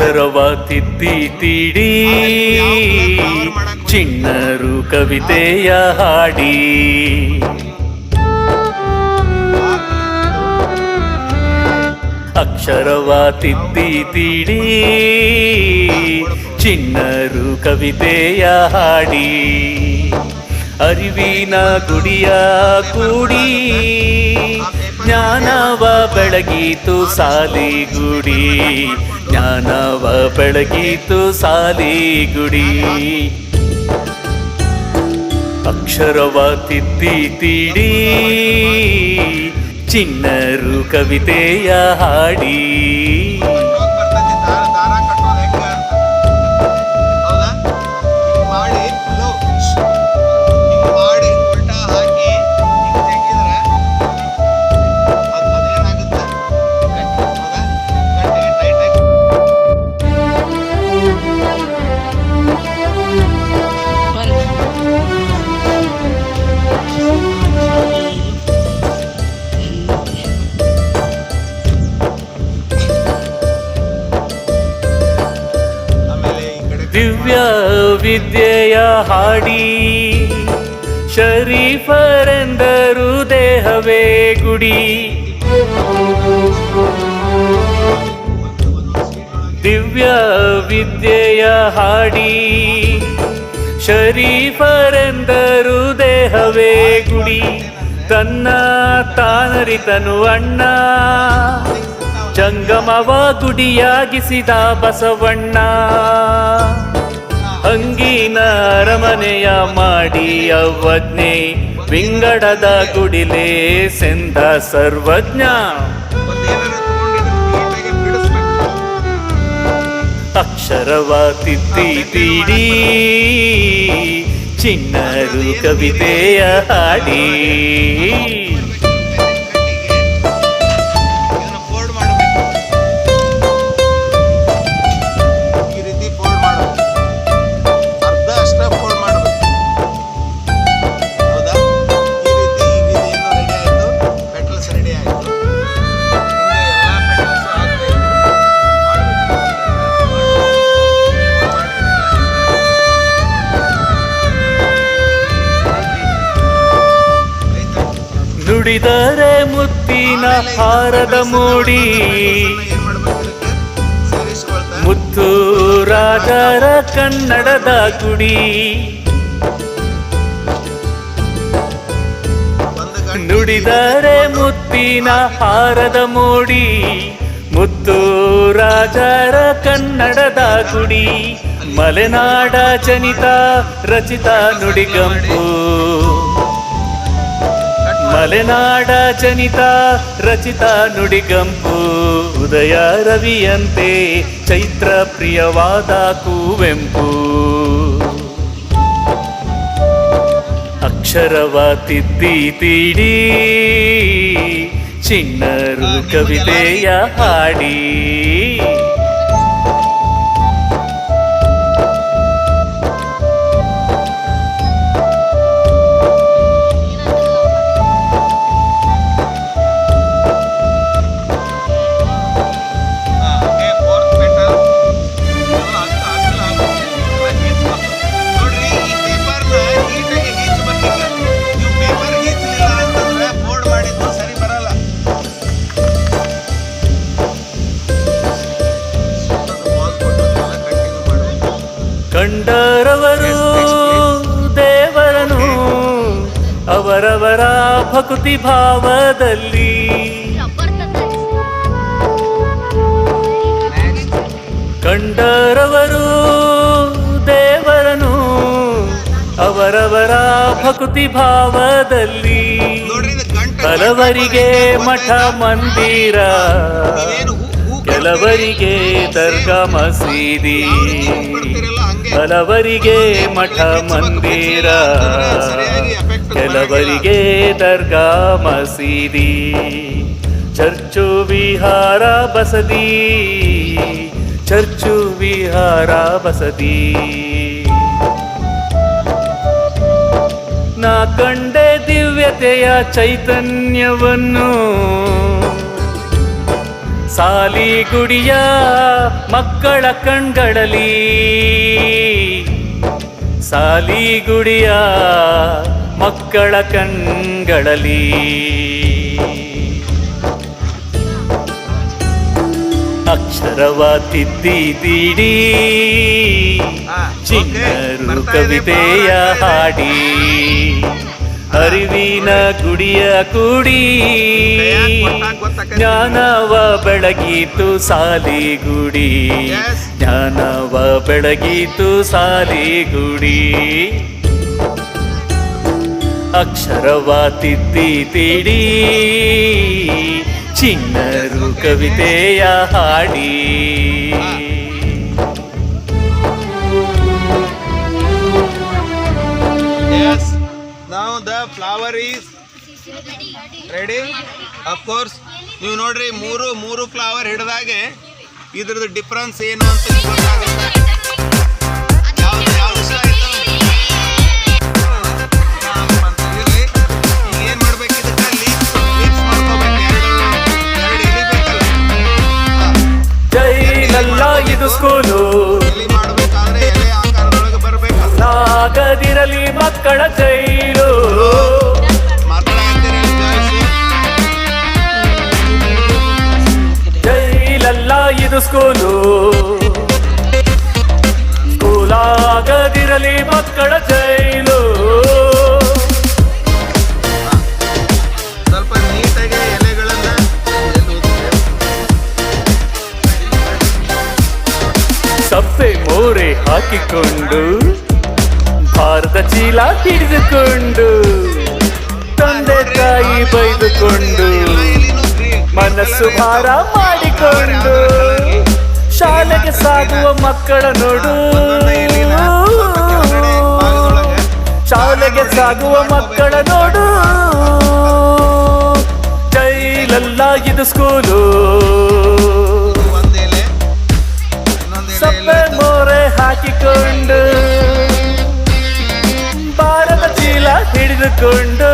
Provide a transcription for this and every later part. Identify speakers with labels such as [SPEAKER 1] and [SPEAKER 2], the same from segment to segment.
[SPEAKER 1] ಅಕ್ಷರವ ತಿದ್ದಿ ತೀಡಿ ಚಿಣ್ಣರು ಕವಿತೆಯ ಹಾಡಿ ಅಕ್ಷರವ ತಿದ್ದಿ ತೀಡಿ ಚಿಣ್ಣರು ಕವಿತೆಯ ಹಾಡಿ ಅರಿವಿನ ಗುಡಿಯ ಕೂಡಿ ಜ್ಞಾನವ ಬೆಳಗೀತು ಸಾಲಿಗುಡಿ ಜ್ಞಾನವ ಬೆಳಗೀತು ಸಾಲಿಗುಡಿ ಅಕ್ಷರವ ತಿದ್ದಿ ತೀಡಿ ಚಿಣ್ಣರು ಕವಿತೆಯ ಹಾಡಿ ದಿವ್ಯ ವಿದ್ಯೆಯ ಹಾಡಿ ಶರೀಫರೆಂದರು ದೇಹವೇ ಗುಡಿ ದಿವ್ಯ ವಿದ್ಯೆಯ ಹಾಡಿ ಶರೀಫರೆಂದರು ದೇಹವೇ ಗುಡಿ ತನ್ನ ತಾನರಿತನು ಅಣ್ಣ ಜಂಗಮವ ಗುಡಿಯಾಗಿಸಿದ ಬಸವಣ್ಣ ಅಂಗಿನ ಅರಮನೆಯ ಮಾಡಿ ಅವಜ್ಞೆ ವಿಂಗಡದ ಗುಡಿಲೇ ಸೆಂದ ಸರ್ವಜ್ಞ ಅಕ್ಷರವ ತಿದ್ದಿ ತೀಡಿ ಚಿಣ್ಣರು ಕವಿತೆಯ ಹಾಡಿ ನುಡಿದರೆ ಮುತ್ತಿನ ಹಾರದ ಮೂಡಿ ಮುತ್ತು ರಾಜರ ಕನ್ನಡದ ಗುಡಿ ನುಡಿದರೆ ಮುತ್ತಿನ ಹಾರದ ಮೂಡಿ ಮುತ್ತು ರಾಜರ ಕನ್ನಡದ ಗುಡಿ ಮಲೆನಾಡ ಜನಿತ ರಚಿತ ನುಡಿಗಂಪು ಮಲೆನಾಡ ಜನಿತ ರಚಿತ ನುಡಿಗಂಪು ಉದಯ ರವಿಯಂತೆ ಚೈತ್ರ ಪ್ರಿಯವಾದ ಕುವೆಂಪು ಅಕ್ಷರವ ತಿದ್ದಿ ತೀಡಿ ಚಿಣ್ಣರು ಕವಿತೆಯ ಹಾಡಿ ಕಂಡರವರು ದೇವರನು ಅವರವರ ಭಕ್ತಿ ಭಾವದಲ್ಲಿ ಕಂಡರವರು ದೇವರನು ಅವರವರ ಭಕ್ತಿ ಭಾವದಲ್ಲಿ ಹಲವರಿಗೆ ಮಠ ಮಂದಿರ ಕೆಲವರಿಗೆ ದರ್ಗಾ ಮಸೀದಿ ಹಲವರಿಗೆ ಮಠ ಮಂದಿರ ಕೆಲವರಿಗೆ ದರ್ಗಾ ಮಸೀದಿ ಚರ್ಚು ವಿಹಾರ ಬಸದಿ ಚರ್ಚು ವಿಹಾರ ಬಸದಿ ನಾ ಕಂಡೆ ದಿವ್ಯತೆಯ ಚೈತನ್ಯವನ್ನು ಸಾಲಿಗುಡಿಯ ಮಕ್ಕಳ ಕಣ್ಗಳಲ್ಲಿ, ಸಾಲಿಗುಡಿಯ ಮಕ್ಕಳ ಕಣ್ಗಳಲ್ಲಿ ಅಕ್ಷರವ ತಿದ್ದಿದ್ದೀಡಿ ಚಿನ್ನರು ಕವಿತೆಯ ಹಾಡಿ, ಅರಿವಿನ ಗುಡಿಯ ಕೂಡಿ ಜ್ಞಾನವ ಬೆಳಗೀತು ಸಾಲಿಗುಡಿ, ಜ್ಞಾನವ ಬೆಳಗೀತು ಸಾಲಿಗುಡಿ. ಅಕ್ಷರವ ತಿದ್ದಿದ್ದೀಡಿ ಚಿನ್ನರು ಕವಿತೆಯ ಹಾಡಿ.
[SPEAKER 2] Yes, now the flower is ready. Of course, ನೀವು ನೋಡ್ರಿ ಮೂರು ಫ್ಲವರ್ ಹಿಡಿದಾಗೆ ಇದ್ರದ್ದು ಡಿಫ್ರೆನ್ಸ್ ಏನು ಅಂತ ಗೊತ್ತಾಗುತ್ತೆ. ಯಾವ್ದು ಇಷ್ಟ ಆಯ್ತು ಏನ್ ಮಾಡ್ಬೇಕು, ಇದಕ್ಕೆ ಲೀವ್ಸ್ ಮಾಡ್ಕೋಬೇಕು, ಎರಡು ಎಲೆ ಬೇಕಲ್ಲ.
[SPEAKER 1] ಜೈ ಲಲ್ಲ ಇದು ಸ್ಕೂಲು,
[SPEAKER 2] ಎಲೆ ಮಾಡ್ಬೇಕಾದ್ರೆ ಎಲೆ ಆಕಾರದೊಳಗೆ ಬರ್ಬೇಕು.
[SPEAKER 1] ಆಗದಿರಲಿ ಮಕ್ಕಳ ಜೈಲು, ಜೈ ಲಲ್ಲ ಇದು ಸ್ಕೂಲು, ಸ್ಕೂಲಾಗದಿರಲಿ ಮಕ್ಕಳ ಜೈಲು.
[SPEAKER 2] ಸ್ವಲ್ಪ ನೀಟಾಗಿ ಎಲೆಗಳನ್ನ
[SPEAKER 1] ಸಪ್ಪೆ ಮೋರೆ ಹಾಕಿಕೊಂಡು ಭಾರತ ಚೀಲ ಹಿಡಿದುಕೊಂಡು ತಂದೆ ತಾಯಿ ಬೈದುಕೊಂಡು ಮನಸ್ಸು ಭಾರ ಮಾಡಿಕೊಂಡು ಶಾಲೆಗೆ ಸಾಗುವ ಮಕ್ಕಳ ನೋಡು, ಶಾಲೆಗೆ ಸಾಗುವ ಮಕ್ಕಳ ನೋಡು. ಜೈ ಲಲ್ಲ ಇದು ಸ್ಕೂಲು, ಸಪ್ಪೆ ಮೋರೆ ಹಾಕಿಕೊಂಡು ಭಾರತ ಚೀಲ ಹಿಡಿದುಕೊಂಡು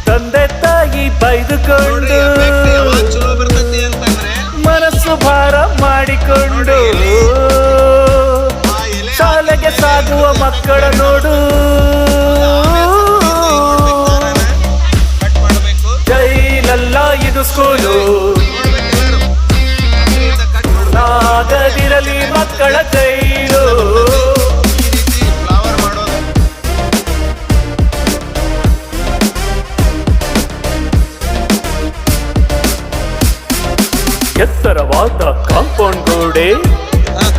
[SPEAKER 1] ತಂದೆ ತಾಯಿ ಬೈದುಕೊಂಡು ಮನಸ್ಸು ಭಾರ ಮಾಡಿಕೊಂಡು ಶಾಲೆಗೆ ಸಾಗುವ ಮಕ್ಕಳ ನೋಡು. ಜೈ ಲಲ್ಲ ಇದು ಸ್ಕೂಲು, ಆಗದಿರಲಿ ಮಕ್ಕಳ ಜೈಲು. ಎತ್ತರವಾದ ಕಾಂಪೌಂಡ್ ಗೋಡೆ,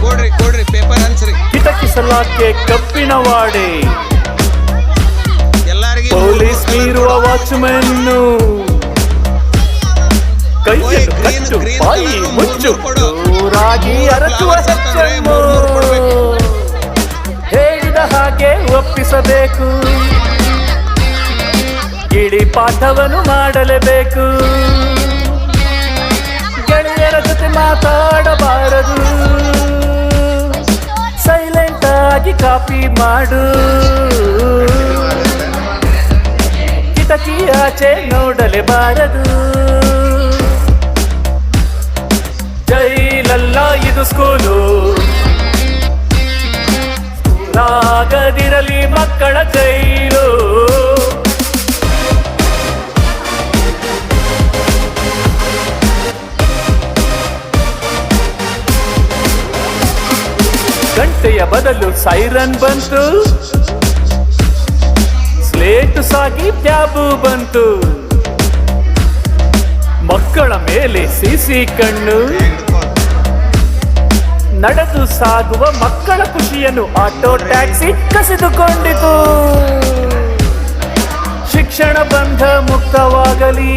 [SPEAKER 2] ಕೊಡ್ರಿ ಪೇಪರ್ ಹಂಚ್ರಿ,
[SPEAKER 1] ಕಿಟಕಿಸಲಾಕೆ ಕಬ್ಬಿಣ ವಾಡೆ, ಪೊಲೀಸ್ ಮೀರುವ ವಾಚ್ಮೆನ್ನು, ಕೈಯನ್ನು ಕಟ್ಟು ಬಾಯಿ ಮುಚ್ಚು ರಾಗಿ ಅರಚುವ ಹೆಚ್ಚನ್ನು, ಹೇಳಿದ ಹಾಗೆ ಒಪ್ಪಿಸಬೇಕು, ಗಿಳಿ ಪಾಠವನ್ನು ಮಾಡಲೇಬೇಕು, ಗೆಳೆಯರ ಜೊತೆ ಮಾತಾಡಬಾರದು, ಸೈಲೆಂಟ್ ಆಗಿ ಕಾಪಿ ಮಾಡು, ಕಿಟಕಿ ಆಚೆ ನೋಡಲೇಬಾರದು. ಜೈ ಲಲ್ಲ ಇದು ಸ್ಕೂಲು, ಆಗದಿರಲಿ ಮಕ್ಕಳ ಜೈಲು. ಗಂಟೆಯ ಬದಲು ಸೈರನ್ ಬಂತು, ಸ್ಲೇಟು ಸಾಗಿ ಟ್ಯಾಬು ಬಂತು, ಮಕ್ಕಳ ಮೇಲೆ ಸಿಸಿ ಕಣ್ಣು, ನಡೆದು ಸಾಗುವ ಮಕ್ಕಳ ಖುಷಿಯನ್ನು ಆಟೋ ಟ್ಯಾಕ್ಸಿ ಕಸಿದುಕೊಂಡಿತು. ಶಿಕ್ಷಣ ಬಂಧ ಮುಕ್ತವಾಗಲಿ,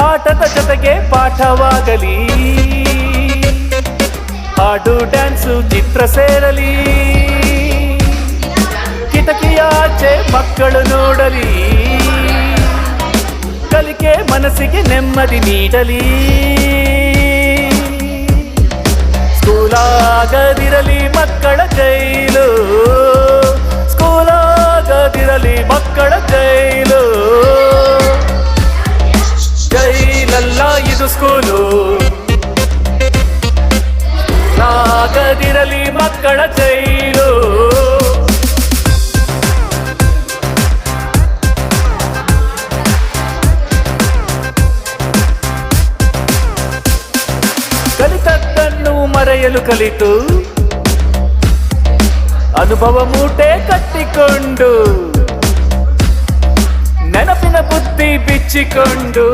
[SPEAKER 1] ಆಟದ ಜೊತೆಗೆ ಪಾಠವಾಗಲಿ, ಹಾಡು ಡ್ಯಾನ್ಸು ಚಿತ್ರ ಸೇರಲಿ, ಕಿಟಕಿಯಾಚೆ ಮಕ್ಕಳು ನೋಡಲಿ, ಕಲಿಕೆ ಮನಸ್ಸಿಗೆ ನೆಮ್ಮದಿ ನೀಡಲಿ. ಸ್ಕೂಲಾಗದಿರಲಿ ಮಕ್ಕಳ ಜೈಲು, ಸ್ಕೂಲಾಗದಿರಲಿ ಮಕ್ಕಳ ಜೈಲು. ಜೈಲಲ್ಲ ಇದು ಸ್ಕೂಲು, ಆಗದಿರಲಿ ಮಕ್ಕಳ ಜೈಲು. ಕಲಿತದ್ದನ್ನು ಮರೆಯಲು ಕಲಿತು, ಅನುಭವ ಮೂಟೆ ಕಟ್ಟಿಕೊಂಡು, ನೆನಪಿನ ಬುದ್ಧಿ ಬಿಚ್ಚಿಕೊಂಡು,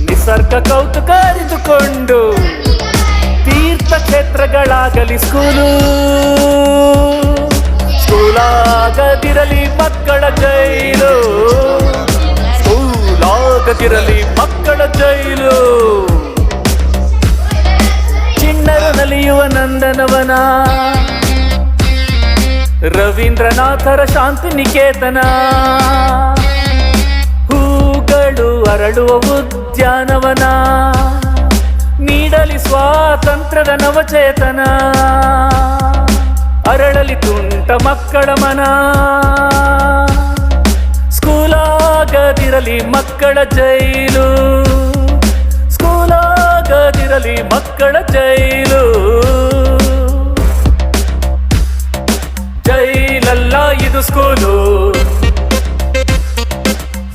[SPEAKER 1] ನಿಸರ್ಗ ಕೌತುಕ ಅರಿತುಕೊಂಡು, ತೀರ್ಥಕ್ಷೇತ್ರಗಳಾಗಲಿ ಸ್ಕೂಲು, ಸ್ಕೂಲಾಗದಿರಲಿ ಮಕ್ಕಳ ಜೈಲು, ಸ್ಕೂಲಾಗದಿರಲಿ ಮಕ್ಕಳ ಜೈಲು. ಚಿಣ್ಣರು ನಲಿಯುವ ನಂದನವನ, ರವೀಂದ್ರನಾಥರ ಶಾಂತಿ ನಿಕೇತನ, ಹೂಗಳು ಅರಳುವ ಉದ್ಯಾನವನ, ನೀಡಲಿ ಸ್ವಾತಂತ್ರ್ಯದ ನವಚೇತನ, ಅರಳಲಿ ತುಂಟ ಮಕ್ಕಳ ಮನ, ಸ್ಕೂಲಾಗದಿರಲಿ ಮಕ್ಕಳ ಜೈಲು, ಸ್ಕೂಲಾಗದಿರಲಿ ಮಕ್ಕಳ ಜೈಲು. ಜೈಲಲ್ಲ ಇದು ಸ್ಕೂಲು,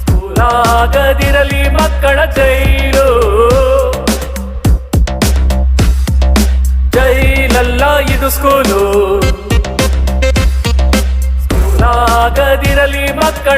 [SPEAKER 1] ಸ್ಕೂಲಾಗದಿರಲಿ ಮಕ್ಕಳ ಜೈಲು. ಜೈಲಲ್ಲ ಇದು ಸ್ಕೂಲು, ಸ್ಕೂಲಾಗದಿರಲಿ ಮಕ್ಕಳ